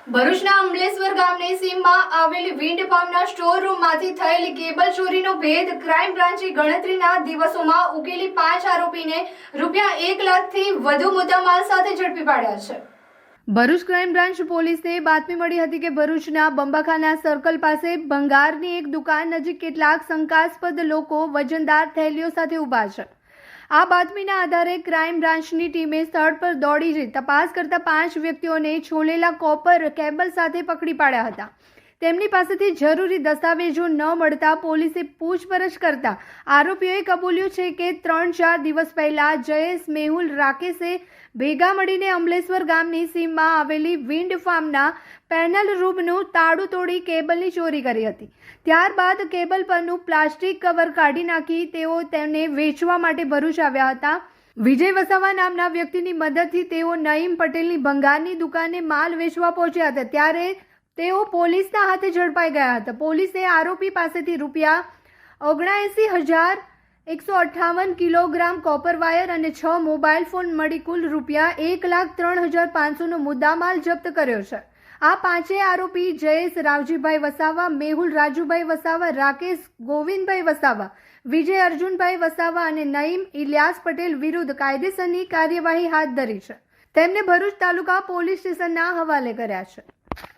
ભરૂચના અમલેશ્વર ગામની સીમમાં આવેલી વિન્ડ ફાર્મના સ્ટોર રૂમમાંથી થયેલી કેબલ ચોરીનો ભેદ ક્રાઇમ બ્રાન્ચે ગણતરીના દિવસોમાં ઉકેલી 5 આરોપીને રૂપિયા 1 લાખથી વધુ મુદ્દામાલ સાથે ઝડપી પાડ્યા છે। ભરૂચ ક્રાઇમ બ્રાન્ચ પોલીસને બાતમી મળી હતી કે ભરૂચના બંબાખાના સર્કલ પાસે ભંગારની એક દુકાન નજીક કેટલાક શંકાસ્પદ લોકો વજનદાર થેલીઓ સાથે ઊભા છે। આ બાતમીના આધારે ક્રાઇમ બ્રાન્ચની ટીમે સ્થળ પર દોડી જઈ તપાસ કરતા 5 વ્યક્તિઓને છોલેલા કોપર કેબલ સાથે પકડી પાડ્યા હતા। તેમની પાસેથી જરૂરી દસ્તાવેજો ન મળતા પોલીસે પૂછપરછ કરતા આરોપીઓએ કબૂલ્યું છે કે 3-4 દિવસ પહેલા જયેશ, મેહુલ, રાકેશે ભેગા મળીને અમલેશ્વર ગામની સીમમાં આવેલી વિન્ડ ફાર્મના પેનલ રૂમનું તાળું તોડી કેબલની ચોરી કરી હતી। ત્યારબાદ કેબલ પરનું પ્લાસ્ટિક કવર કાઢી નાખી તેઓ તેને વેચવા માટે ભરૂચ આવ્યા હતા। વિજય વસાવા નામના વ્યક્તિની મદદથી તેઓ નઈમ પટેલની ભંગારની દુકાને માલ વેચવા પહોંચ્યા હતા ત્યારે તેઓ પોલીસના હાથે ઝડપાઈ ગયા હતા। પોલીસે આરોપી પાસેથી રૂપિયા 79,158 કિલોગ્રામ કોપર વાયર અને 6 મોબાઈલ ફોન મળી કુલ રૂપિયા 1,03,500નો મુદ્દામાલ જપ્ત કર્યો છે। આ પાંચેય આરોપી જયેશ રાવજીભાઈ વસાવા, મેહુલ રાજુભાઈ વસાવા, રાકેશ ગોવિંદભાઈ વસાવા, વિજય અર્જુનભાઈ વસાવા અને નઈમ ઇલિયાસ પટેલ વિરુદ્ધ કાયદેસરની કાર્યવાહી હાથ ધરી છે। તેમને ભરૂચ તાલુકા પોલીસ સ્ટેશનના હવાલે કર્યા છે।